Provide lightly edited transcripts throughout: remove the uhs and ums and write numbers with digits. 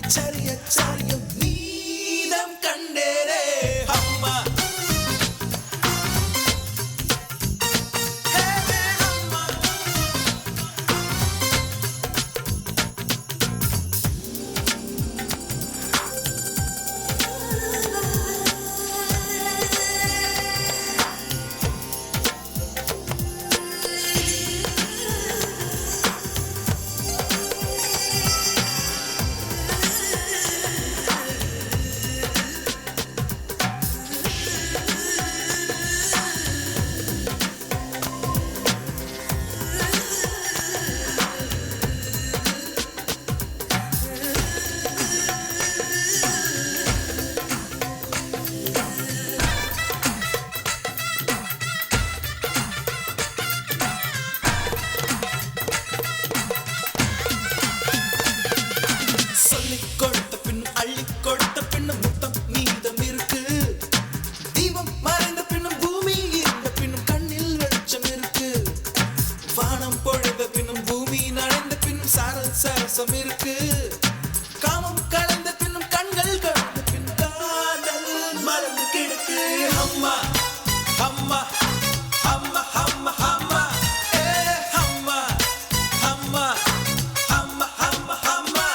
ஆச்சரியம் நீதம் கண்டேரே அம்மா சரசம் இருக்கு காமம் கலந்த பின்னும் கண்கள் கலந்த பின் காதல் மறந்து கிடக்கு அம்மா அம்மா அம்மா அம்மா அம்மா ஏ அம்மா அம்மா அம்மா அம்மா அம்மா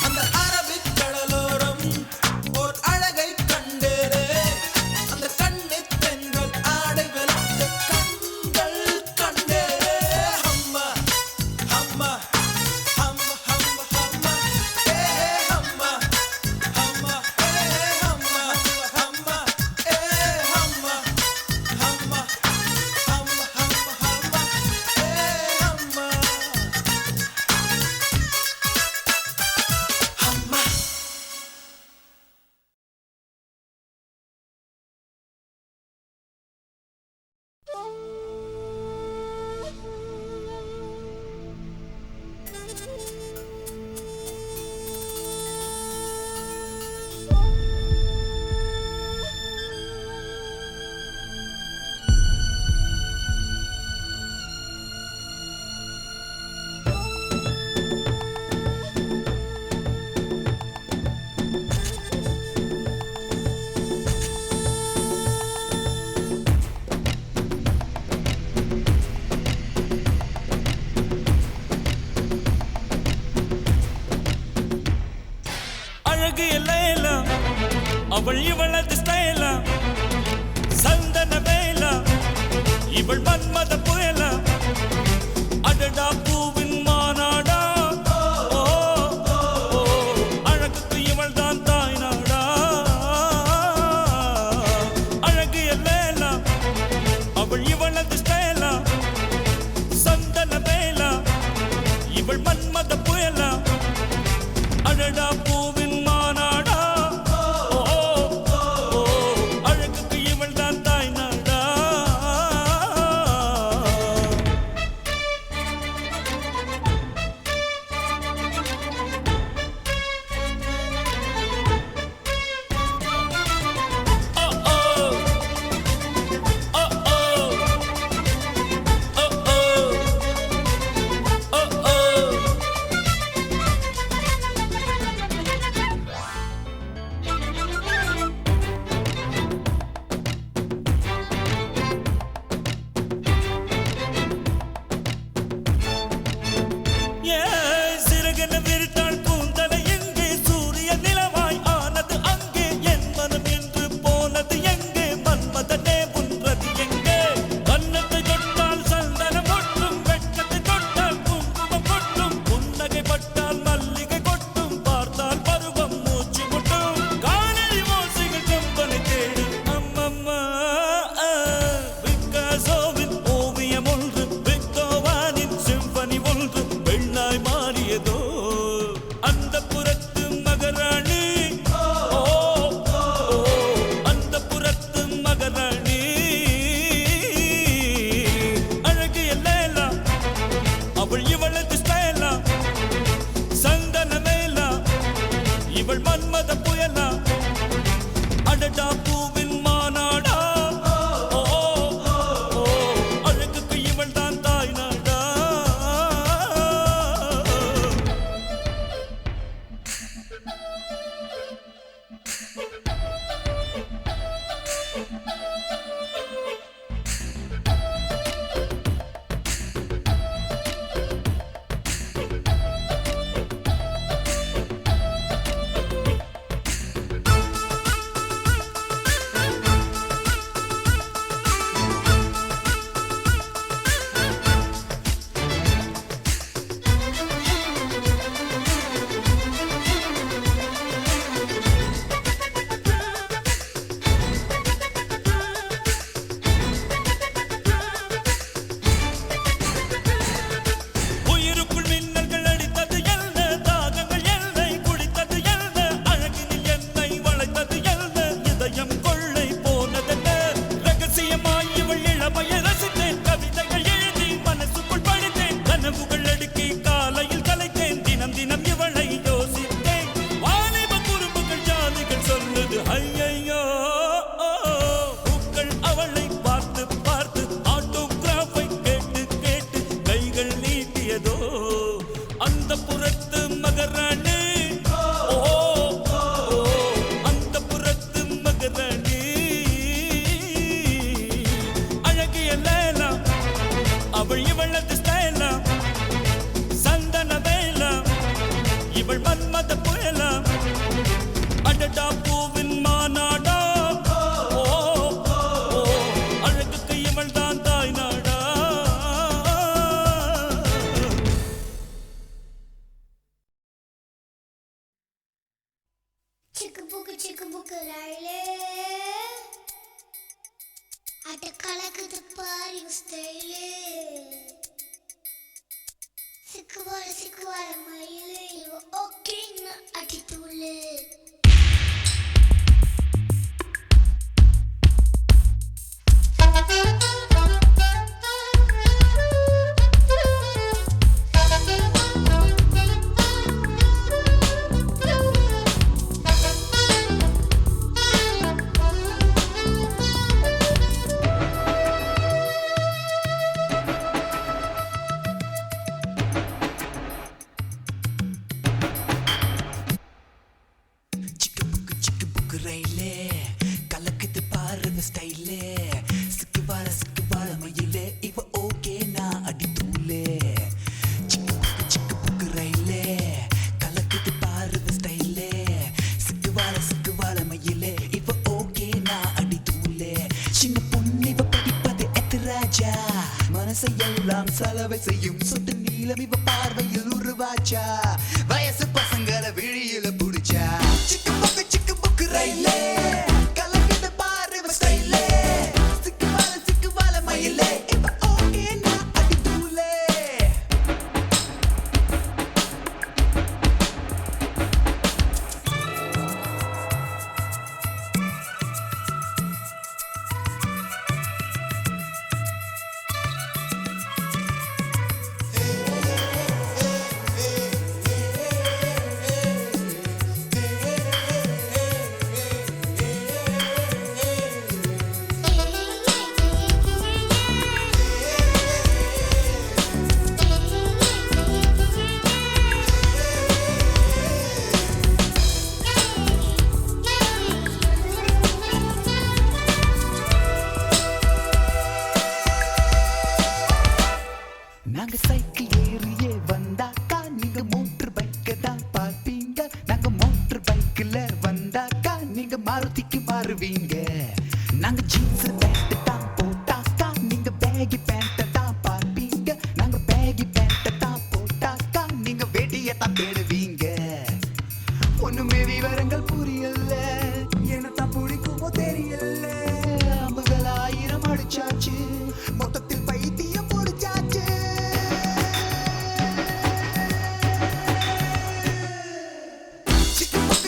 அந்த அரபிக் கடலோரம் ஓர் அழகை கண்டேரே அந்த கண்ணித் பெண்கள் ஆடைகள் அந்த கண்கள் கண்டேரே அம்மா அம்மா அவள் இவளது ஸ்டைலா சந்தன வேலா இவள் மன்மத புயலா அடடா பூவின் மாநாடா அழகுக்கு இவள் தான் தாய் நாடா அழகு எல்லேலா அவள் இவளது ஸ்டைலா சந்தன வேலா இவள் மன்மத புயலா அடடா பூவின் மாநாடா அடடா பூவின் மாநாடா ஓ ஓ அழகுக்கு இவள் தான் தாய் நாடா சிக்கு புக்கு ரயிலே அட கலக்குது பாரு ஸ்டைலே சிக்குவார மயிலே இவ ஓகேன்னு அடித்தூளே ரயிலே கலக்குது பாரு ஸ்டைலே சிக்குவார மயிலே இவ ஓகே நான் அடித்தூளே சிக்கு புக்கு ரயிலே கலக்குது பாரு ஸ்டைலே சிக்குவார மயிலே இவ ஓகே நான் அடித்தூளே சின்ன பொண்ணு இவ படிப்பது எத்திராஜா மனசையெல்லாம் சலவை செய்யும் சொட்டு நீளம் இவ பார்வையில் உருவாச்சா வயசு பசங்களை விழியில புடிச்சா சிக்கு புக்கு ரயிலே கலக்குது பாரு ஸ்டைலே சிக்குவார மயிலே இவ ஓகே நான் அடித்தூளே நாங்க சைக்கிள் ஏறியே வந்தாக்கா நீங்க மோட்டர் பைக்க தான் பார்ப்பீங்க நாங்க மோட்டர் பைக்ல வந்தாக்கா நீங்க மாருதிக்கு மாறுவீங்க நாங்க ஜீன்ஸ் பேண்ட் தான் போட்டாக்கா நீங்க பேகி பேண்ட் தான் பார்ப்பீங்க நாங்க பேகி பேண்ட் தான் போட்டாக்கா நீங்க வேட்டியை தான் தேடுவீங்க ஒண்ணுமே விவரங்கள் புரியல என்னத்தான் பிடிக்குமோ தெரியல அம்புகள் 1000 அடிச்சாச்சு மொத்தத்தில் பைத்தியம் பிடிச்சாச்சு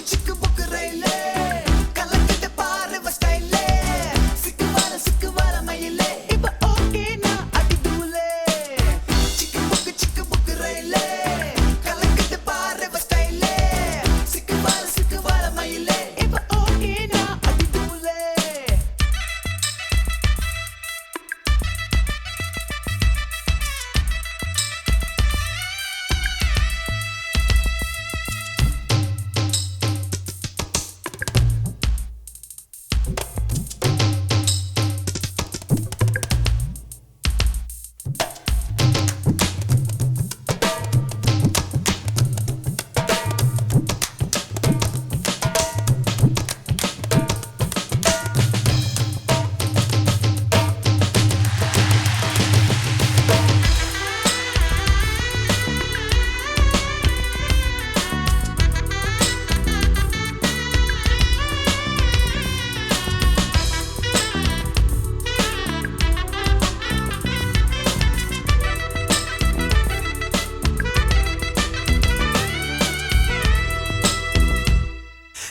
சிக்கு புக்கு ரயிலே கலக்குது பாரு ஸ்டைலே சிக்குவார மயிலே இப்ப ஓகே நான் அடித்தூளே சிக்கு புக்கு ரயிலே கலக்குது பாரு ஸ்டைலே சிக்குவார மயிலே இப்ப ஓகே நான் அடித்தூளே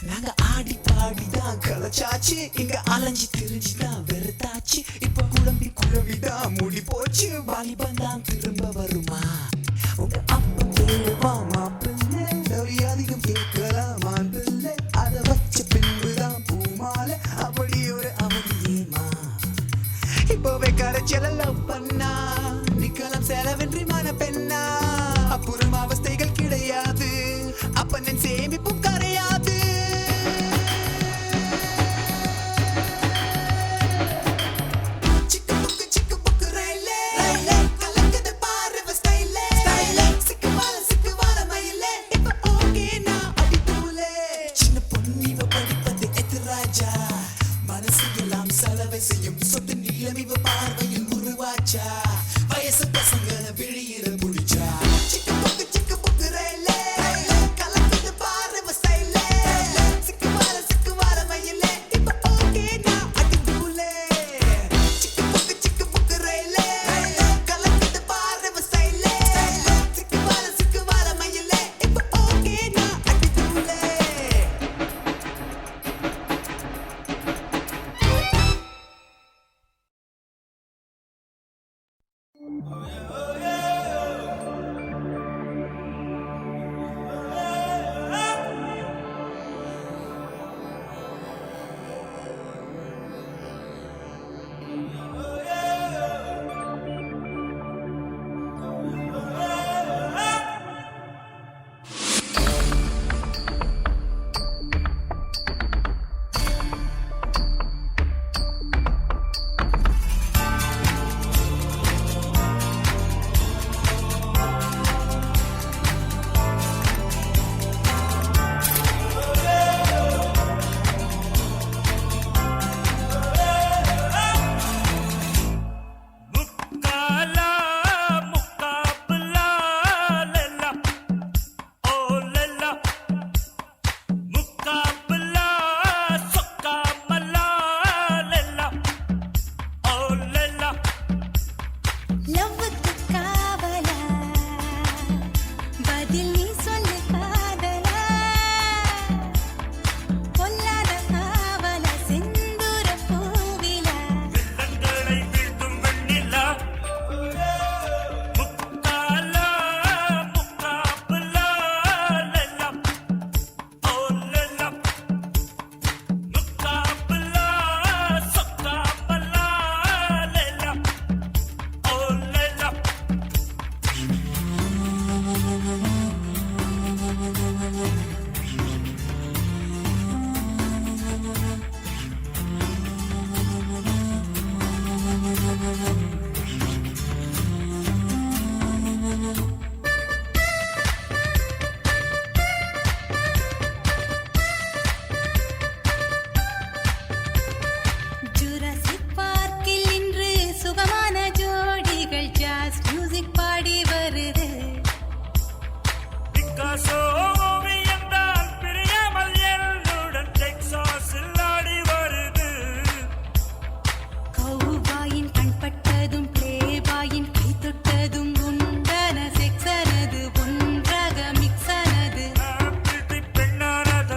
நாங்க ஆடி பாடிதான் கலச்சாச்சு இங்க அலைஞ்சி திரிஞ்சுதான் வெறுத்தாச்சு இப்ப குழம்பிதான் மூடி போச்சு வாலிபன் தான் திரும்ப வருமா உங்க அப்பா தேவா மாப்பிள்ளை அதிகம் கேட்கலாமா பிள்ளை அதை வச்ச பின்புதான் பூமாலை அப்படி ஒரு அவதியேமா இப்பவே கரைச்சல லவ் பண்ணா நிக்கலாம் செலவின்றி மன பெண்ணா அப்புறம் அவஸ்தைகள் கிடையாது அப்பனின் சேமிப்பும் கரையாது சிக்கு புக்கு ரயிலே கலக்குது பாரு ஸ்டைலே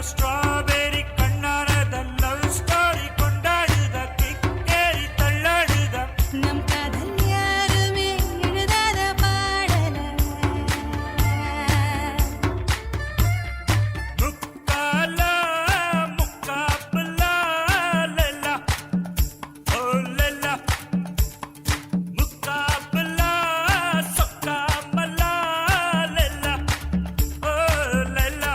ஸ்ட்ராபெரி கண்ணானத லவ் ஸ்டோரி கொண்டாடுத கிக்கேரி தள்ளாடுத நம் காதல் யாருமே எழுதாத பாடல முக்காலா முக்காபலா லலா ஓ லலா முக்காபலா சொக்காமலா லலா ஓ லலா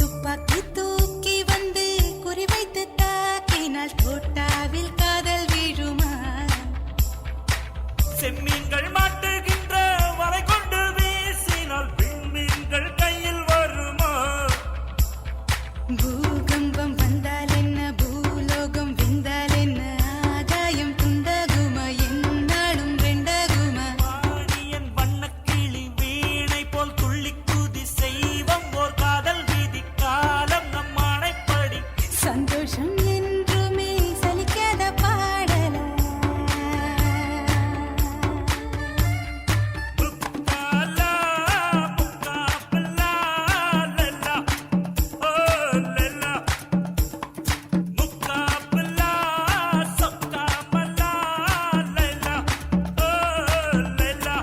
துப்பாக்கி தூக்கி வந்து குறிவைத்து தாக்கினால் தோட்டாவில் காதல் வீழுமா செம்மீன்கள் மாட்டுகின்ற வலை கொண்டு வீசினால் விண்மீன்கள் கையில் வருமா பூகம்பம் வந்தால் என்ன பூலோகம் வெந்தால் என்ன ஆகாயம் துண்டகுமா என்னாலும் ரெண்டகுமா வாணியன் வண்ணக்கிளி வீணை போல் துள்ளி குதி செய்வம் ஓர் காதல் வீதி காலம் நம் ஆணைப்படி சந்தோஷம் என்றுமே சலிக்காத பாடல முக்காலா முக்காபலா லலா ஓ லலா முக்காபலா சொக்காமலா லலா ஓ லலா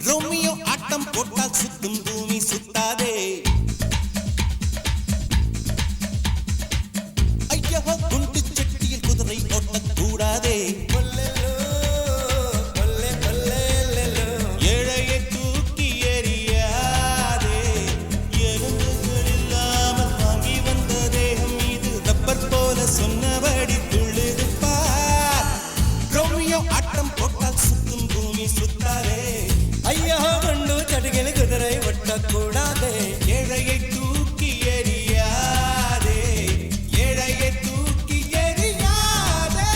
ரோமியோ ஆட்டம் போட்டால் சுத்தும் பூமி சுத்தாதே ஐயோ குண்டு சட்டியில் குதிரை ஓட்டக்கூடாதே ஏழையை தூக்கி எறியாதே எறும்புகள் இல்லாமல் வாங்கி வந்த தேகம் இது ரப்பர் போல சொன்னபடி துள்ளிருப்பார் ரோமியோ ஆட்டம் போட்டால் சுத்தும் பூமி சுத்தாதே ஐயோ கண்டு சட்டுகின குதிரை ஒட்டக்கூடாதே ஏழையை தூக்கி எறியாதே ஏழையை தூக்கி எறியாதே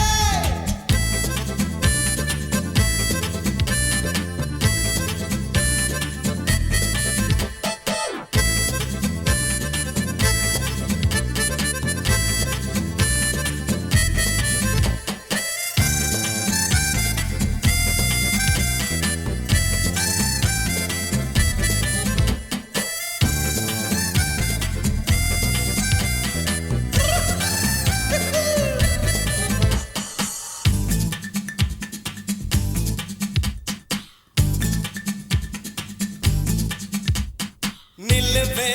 நில்லுவே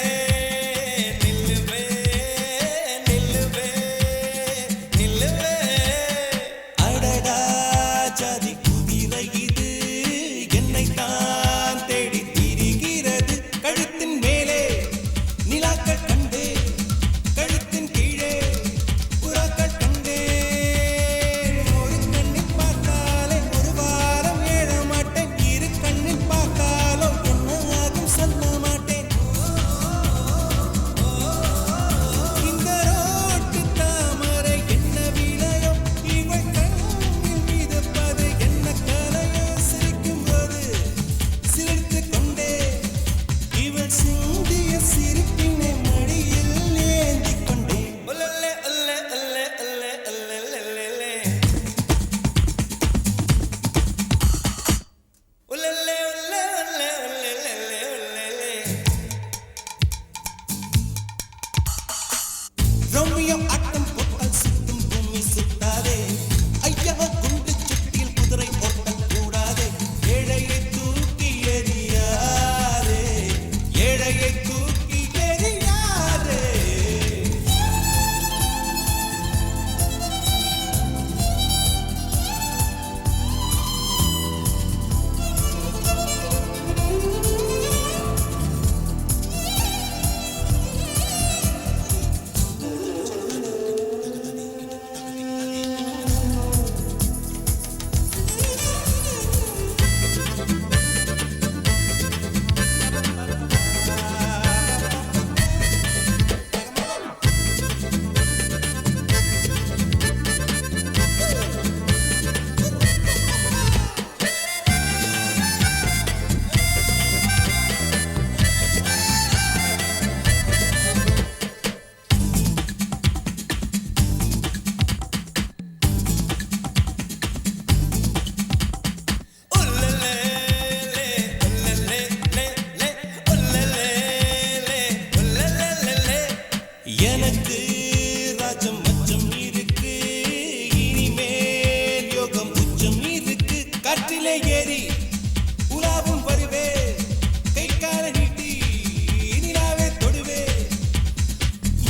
நில்லுவே நில்லுவே நில்லுவே அடடா ஜாதி குதிரை இது என்னை தான் தேடி திரிகிறது ரோமியோ ஆட்டம் போட்டால் சுத்தும் பூமி சுத்தாதே ஐயா குண்டு சுட்டியில் குதிரை ஓட்டம் கூடாதே ஏழையை தூக்கி எறியாதே ஏழையை தூக்கி எறியாதே எனக்கு ராஜம் மச்சம் இருக்கு இனிமேல் யோகம் உச்சம் இருக்கு காற்றிலே ஏறி உலாவும் வருவே கை கால நீட்டி நிலாவே தொடுவே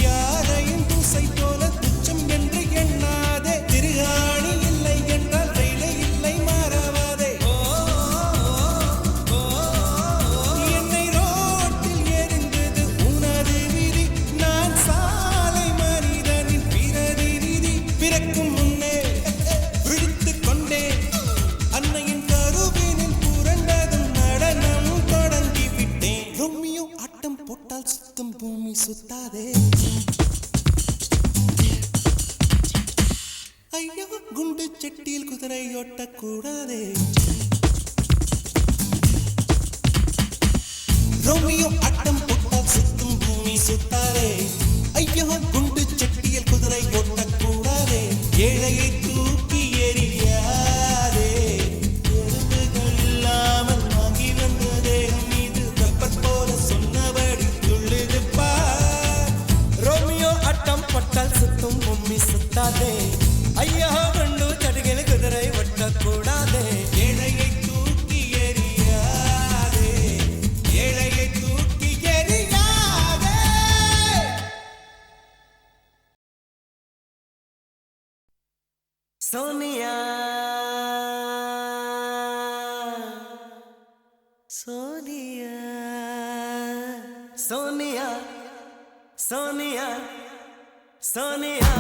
யாரையும் தூசை போல துச்சம் என்று எண்ணாதே திருகாணி இல்லை என்றால் ரயிலே இல்லை மாறாவாதே என்னை ரோட்டில் எரிந்தது உனது விதி நான் சாலை மனிதனின் பிரதிநிதி பிறக்கும் முன்னே விழித்துக் கொண்டேன் அன்னையின் கருவினில் புரண்டதும் நடனம் தொடங்கி விட்டேன் ரோமியோ ஆட்டம் போட்டால் சுத்தும் பூமி சுத்தாதே ஐயோ குண்டு செட்டியில் குதிரை ஓட்டக்கூடாதே ரோமியோ ஆட்டம் போட்டால் சுத்தும் பூமி சுத்தாதே ஐயோ குண்டு செட்டியில் குதிரை ஓட்டக்கூடாதே ஏழையை தூக்கி எறியாதே எறும்புகள் இல்லாமல் வாங்கி வந்த தேகம் மீது கப்பற் போல சொன்னபடி துள்ளுது பார் ரோமியோ ஆட்டம் போட்டால் சுத்தும் பூமி சுத்தாதே ஐயோ குண்டு செட்டியில் குதிரை ஓட்டக்கூடாதே ஏழையை தூக்கி எறியாதே ஏழையை தூக்கி எறியாதே சோனியா சோனியா சோனியா சோனியா சோனியா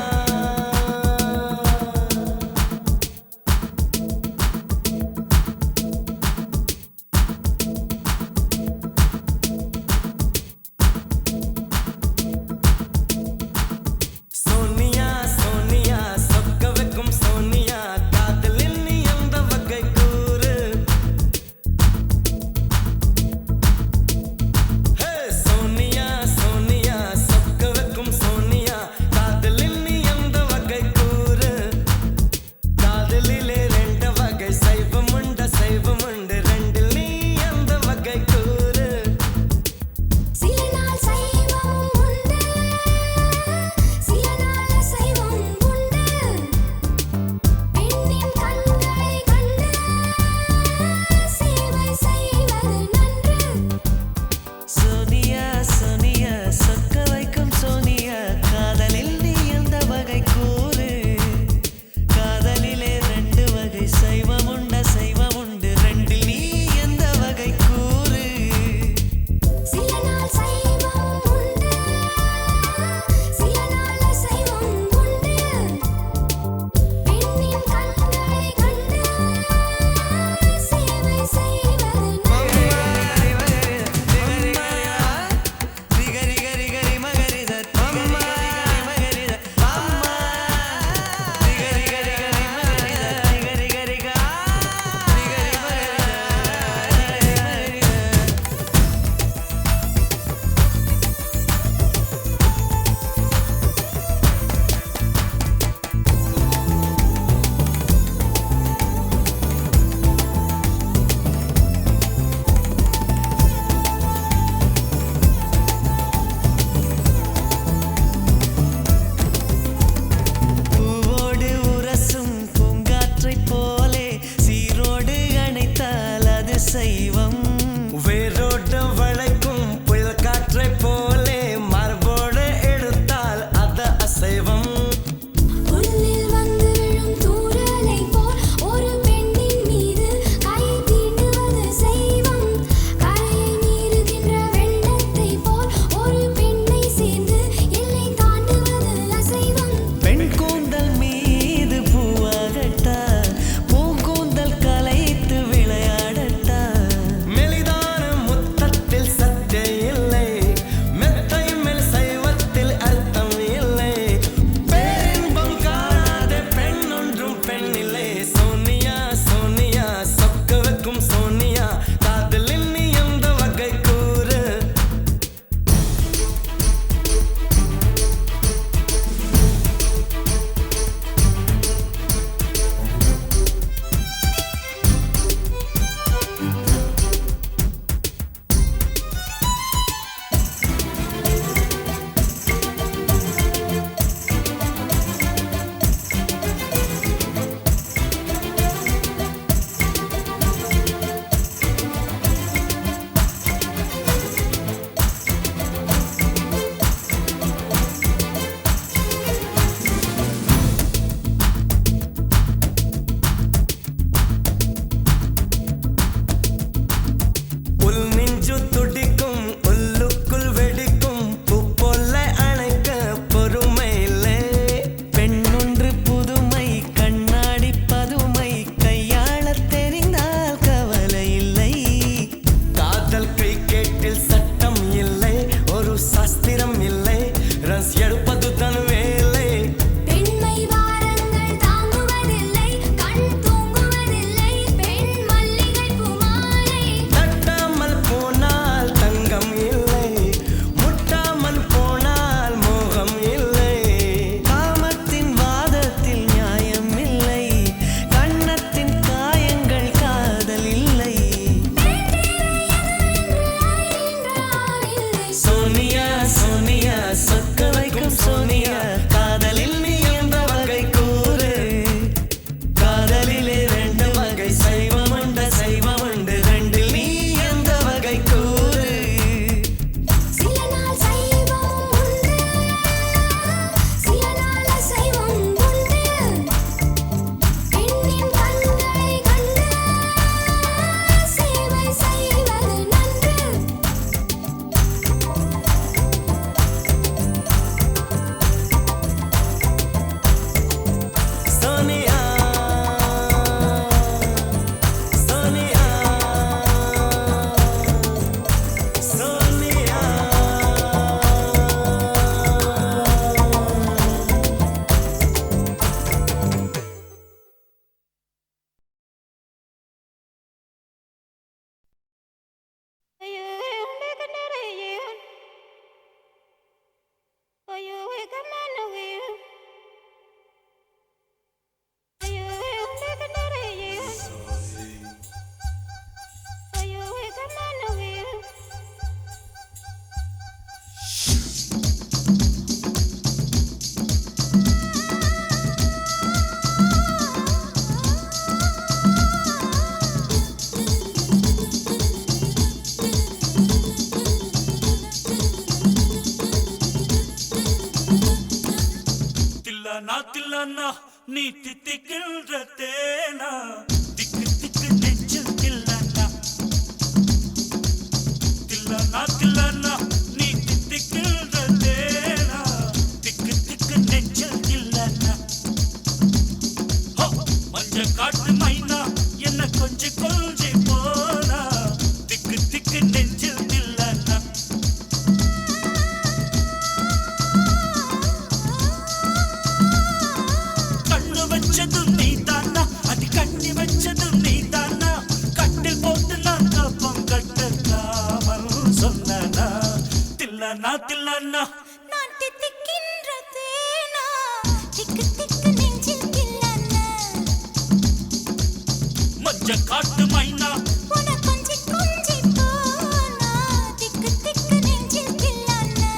சோனியா சோனியா சொக்க வைக்கும் சோனியா காதலில் நீ எந்த வகை கூறு ஹே சோனியா சோனியா சொக்க வைக்கும் சோனியா காதலில் நீ எந்த தில்லனா நீ தித்திக்கின்ற தேனா திக்கு திக்கு நெஞ்சில் தில்லனா தில்லனா நீ தித்திக்கின்ற தேனா திக்கு திக்கு நெஞ்சில் தில்லனா மஞ்ச காட்டு மைனா என்ன கொஞ்சி கொஞ்சி போனா திக்கு திக்கு நெஞ்சில் தில்லனா கண்ணு வச்சதும் நீ தானா அது கண்ணி வச்சதும் நீ தானா கட்டில் போட்டு நான் கப்பம் கட்டலாமல் சொன்னா தில்லனா தில்லனா நான் தித்திக்கின்ற தேனா திக்கு திக்கு நெஞ்சில் தில்லனா மஞ்ச காட்டு மைனா உன கொஞ்சி கொஞ்சி போனா திக்கு திக்கு நெஞ்சில் தில்லனா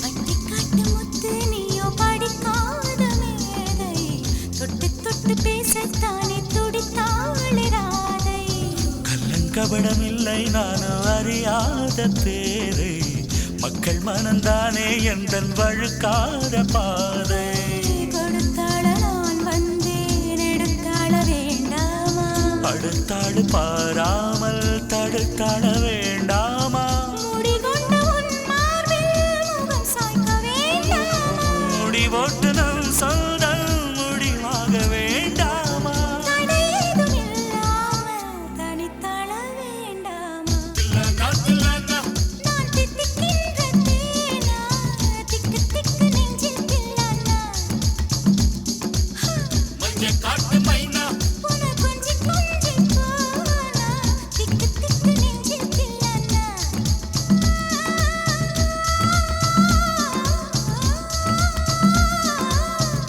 பட்டிக்காட்டு முத்து நீயோ படிக்காத மேதை தொட்டு தொட்டு பேசத்தானே துடித்தாளே ராதை கள்ளங்கபடமில்லை நானும் அறியாத பேரை மக்கள் மனந்தானே எந்தன் வழுக்காத பாதை கொடுத்தாள நான் வந்தேன் எடுத்தாள வேண்டாமா அடுத்தாடு பாராமல் தடுத்தாட வேண்டாமா முடிகொண்ட உன் மார்பில் முகம் சாய்க்க வேண்டாமா முடிவோட்டு நம் சொந்தம் முடிவாக வேண்டாமா தடையேதும் இல்லாமல் தனித்தாள வேண்டாமா தில்லனா நான் தித்திக்கின்ற தேனா திக்கு திக்கு நெஞ்சில் தில்லனா மஞ்ச காட்டு மைனா உன கொஞ்சி கொஞ்சி போனா திக்கு திக்கு நெஞ்சில் தில்லனா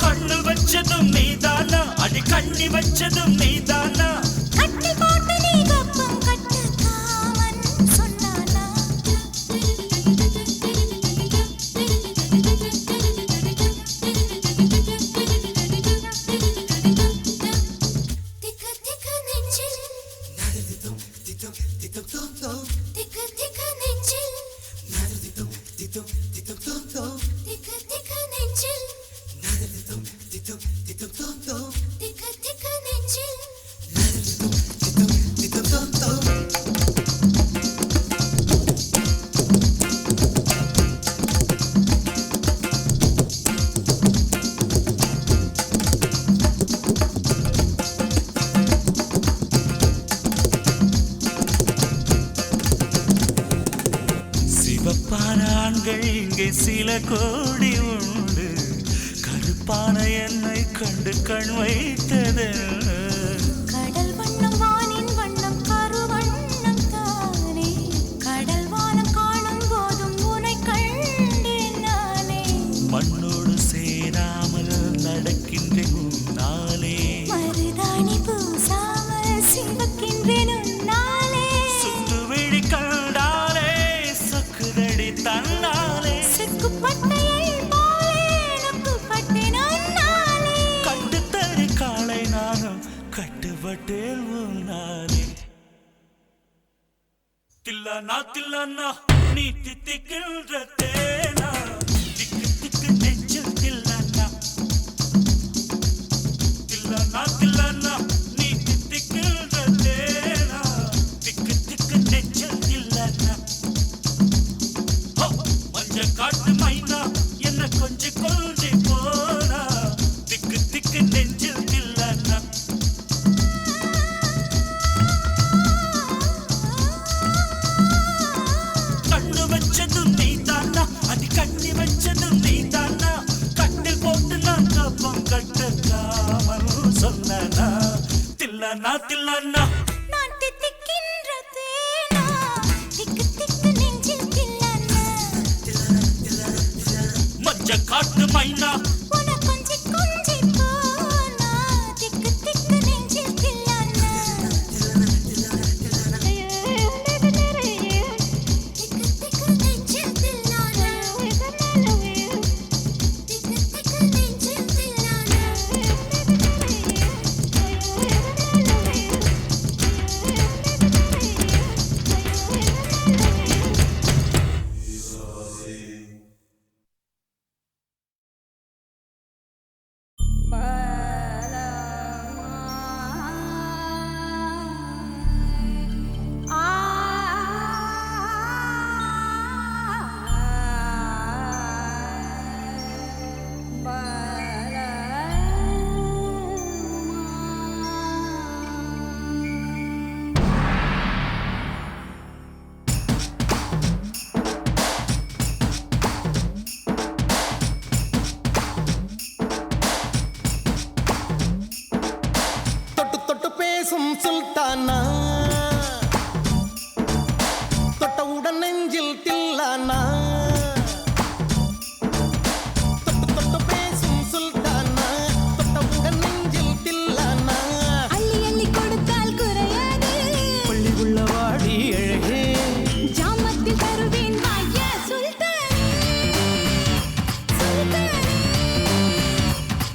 கண்ணு வச்சதும் நீதானா அடி கண்ணி வச்சதும் நீதானா கட்டி போட்டு நீ கப்பம் கட்டு காமன் சொன்னானா திக்கு திக்கு நெஞ்சில் திக்கு திக்கு நெஞ்சில் திக்கு திக்கு நெஞ்சில் திக்கு திக்கு நெஞ்சில் சிவப்பான ஆண்கள் இங்கே சில கோடி உண்டு கருப்பான என்னை கண்டு கண் வைத்தது கடல் வண்ணம் வானின் வண்ணம் கருவண்ணம் தானே கடல் வானம் காணும் போதும் உனை கண்டேன் நானே மண்ணோடு சேராமல் நடக்கின்றேன் உன்னாலே மருதாணி பூசாமல் சிவக்கின்றேன் உன்னாலே சுட்டு விழி கண்டாலே சக்குதடி தன்னாலே செக்குப்பட்டையை போலே நக்குப்பட்டேன் உன்னாலே கட்டுத்தறி காளை நானும் கட்டுப்பட்டேன் உன்னாலே தில்லனா நீ தித்திக்கின்ற தேனா திக்கு திக்கு நெஞ்சில் தில்லனா தில்லனா நீ தித்திக்கின்ற தேனா திக்கு திக்கு நெஞ்சில் தில்லனா மஞ்ச காட்டு மைனா என்ன கொஞ்சி கொஞ்சி போனா திக்கு திக்கு நெஞ்சில் தில்லனா கண்ணு வச்சதும் நீ தானா அது கண்ணி வச்சதும் நீ தானா தில்லானா தில்லானா நான் தித்திக்கின்ற தேனா திக்கு திக்கு நெஞ்சில் தில்லானா மஞ்ச காட்டு மைனா உன கொஞ்சி கொஞ்சி போனா திக்கு திக்கு நெஞ்சில் தில்லானா திக்கு திக்கு நெஞ்சில் தில்லானா திக்கு திக்கு நெஞ்சில் தில்லானா தொட்டு தொட்டு பேசும் சுல்தானா தொட்டவுடன் நெஞ்சில் தில்லானா தொட்டு தொட்டு பேசும் சுல்தானா தொட்டவுடன் நெஞ்சில் தில்லானா அள்ளி அள்ளி கொடுத்தால் குறையாது பள்ளி உள்ள வாடி அழகே ஜாமத்தில் தருவேன் வாயா சுல்தானே சுல்தானே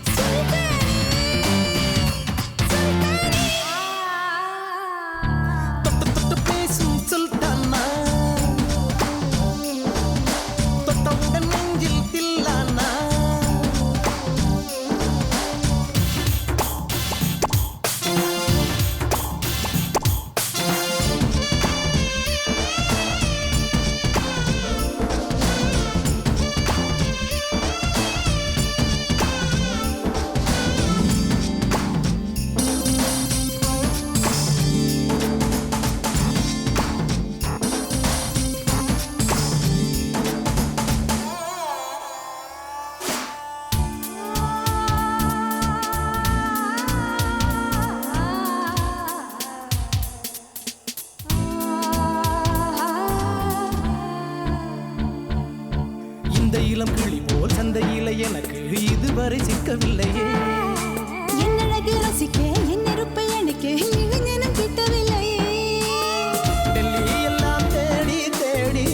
சுல்தானே சுல்தானே தொட்டு தொட்டு பேசும் சுல்தானா தொட்டவுடன் நெஞ்சில் தில்லானா இந்த இளம் கிளி போல் சந்தையில எனக்கு இதுவரை சிக்கவில்லையே என் அழகு ரசிக்க என் நெருப்பை அணைக்க இளைஞனும் கிட்டவில்லையே டெல்லி எல்லாம் தேடி தேடி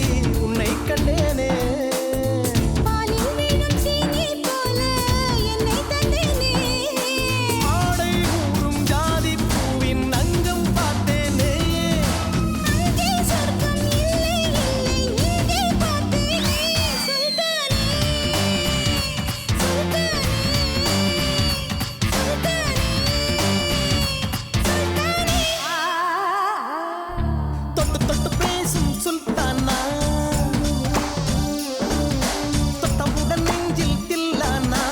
உன்னை கண்டேனே பாலில் வீணும் சீனி போல என்னை தந்தேனே ஆடை ஊறும் ஜாதி பூவின் அங்கம் பார்த்தேனே அங்கே சொர்க்கம் இல்லை இல்லை இங்கே பார்த்தேனே சுல்தானே சுல்தானே சுல்தானே தொட்டு தொட்டு பேசும் சுல்தானா தொட்டவுடன் நெஞ்சில் தில்லானா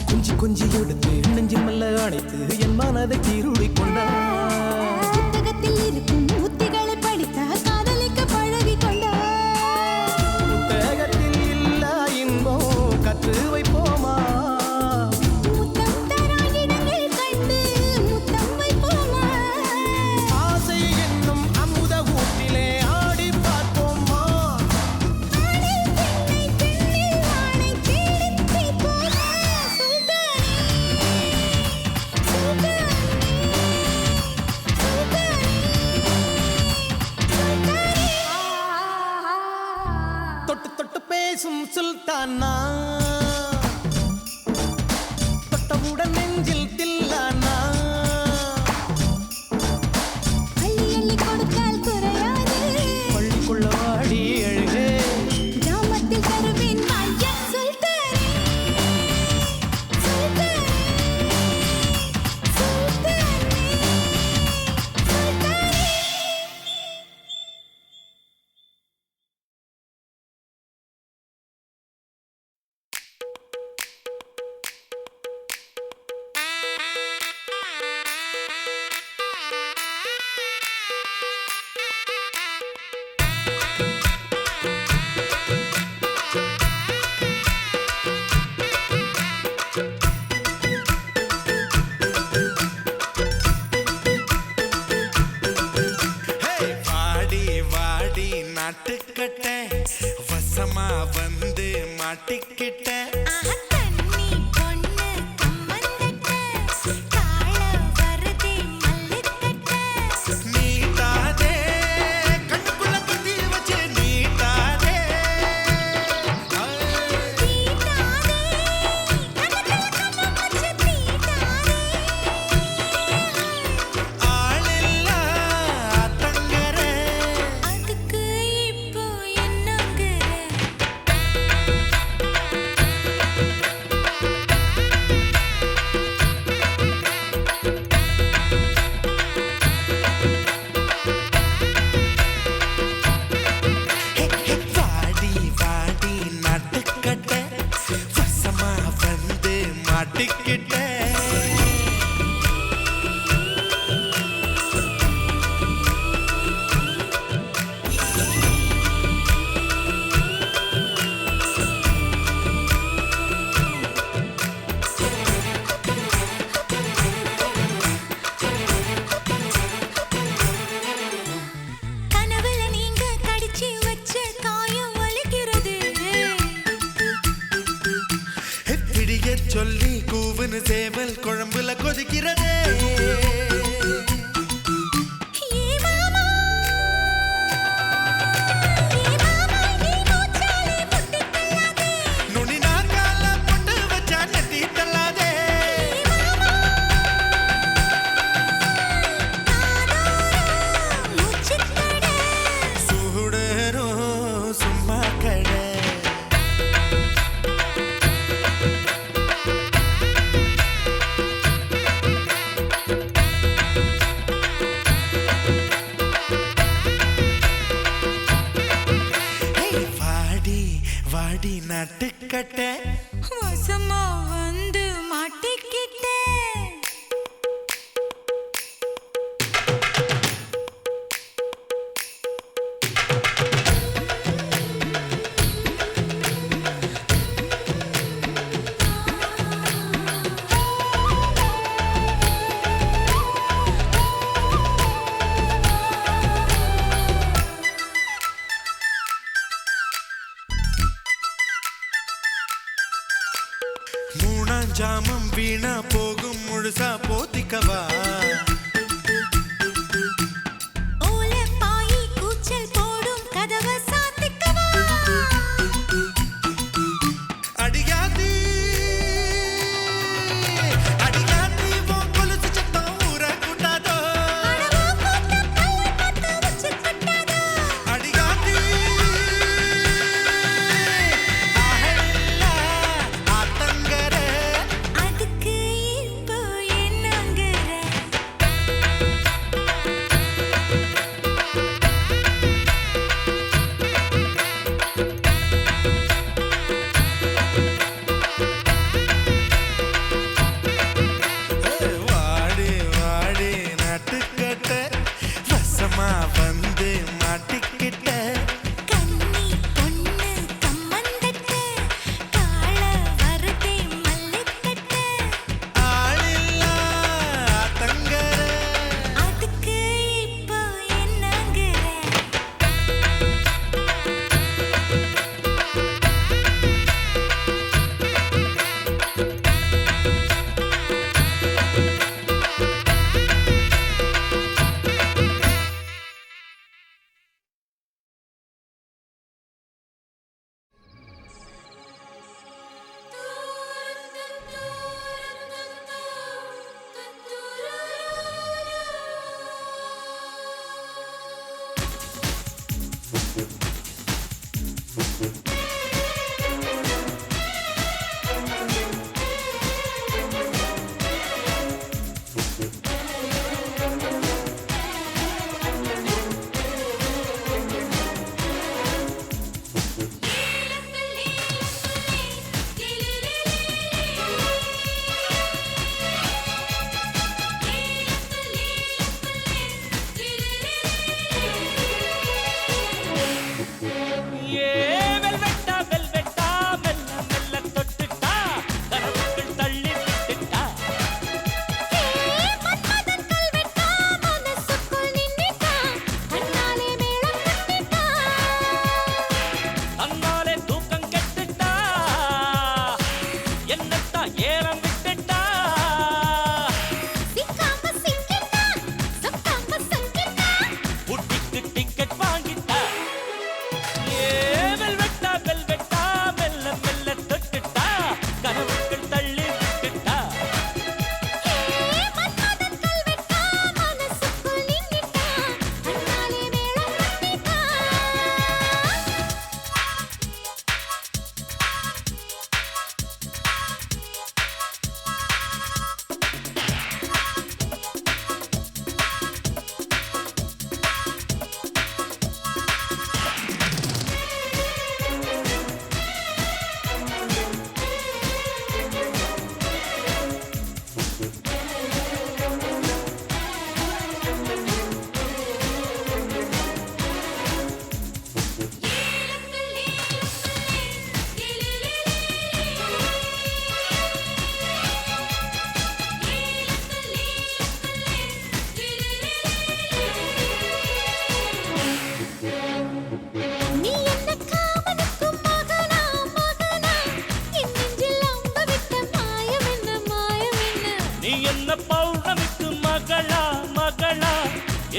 கொஞ்சி கொஞ்சி எடுத்து நெஞ்சில் மெல்ல அணைத்து என் மனதை கீருளி கொண்டார் புத்தகத்தில் இருக்கும் உத்திகளை படித்த காதலிக்க பழகி கொண்டார் புத்தகத்தில் இல்ல இன்பம் கற்று வைப்போமா முத்தம் தரா இடங்கள் கண்டு முத்தம் வைப்போமா ஆசை என்னும் அமுத ஊட்டிலே ஆடி பார்ப்போமா ஆணில் பெண்ணை பெண்ணில் ஆணை தேடித் தீர்ப்போமா சுல்தானே சுல்தானே தொட்டு தொட்டு பேசும் சுல்தானா தொட்டவுடன் நெஞ்சில் மாட்டிக்கிட்ட ஆஹா கண்ணி பொண்ணு கம்மந்தட்ட காள வரதே மல்லுக்கட்ட நீட்டாதே கண்ணுக்குள்ள குத்தி வச்சு நீட்டாதே தீட்டாதே கண்ணத்துல கண்ணம் வச்சு தீட்டாதே ஆளில்லா தங்கர அதுக்கு இப்போ என்னங்கற வாடி வாடி நட்டுக்கட்ட வசமா வந்து மாட்டிக்கிட்ட கனவுல நீங்க கடிச்சு வச்ச காயம் வலிக்கிறது பிடிய சொல்லி கூவுன்னு சேவல் குழம்புல கொதிக்கிறதே ஏ மாமா நீ மூச்சாலே முட்டி தள்ளாதே நுனி நாங்கால பொட்டு வச்சா நெத்தி தள்ளாதே மூச்சுக்கட சூடரும் சும்மா கடை வாடி வாடி நட்டுக்கட்ட வசமா வந்து மாட்டிக்கிட்டே மூணாஞ்சாமம் வீணா போகும் முழுசா போத்திக்கவா ஓலை பாயி கூச்சல் போடும் கதவை சாத்திக்கவா அடியாதி அடியாதி உன் கொலுசு சத்தம் ஊர கூட்டாதோ அடவா போட்ட கல்லை பத்த வச்சு கட்டாதா அடியாதி ஆஹெல்லா ஆத்தங்கர அதுக்கு இப்போ என்னங்கற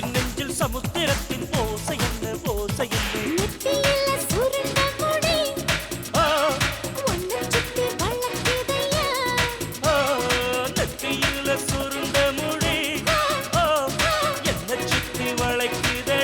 என் நெஞ்சில் சமுத்திரத்தின் ஓசை என்ன ஓசை என்ன நெத்தியில சுருண்ட முடி ஆ, உன்னை சுத்தி வளர்க்குதையா ஆ, நெத்தியில சுருண்ட முடி ஆ, என்னை சுத்தி வளைக்குதே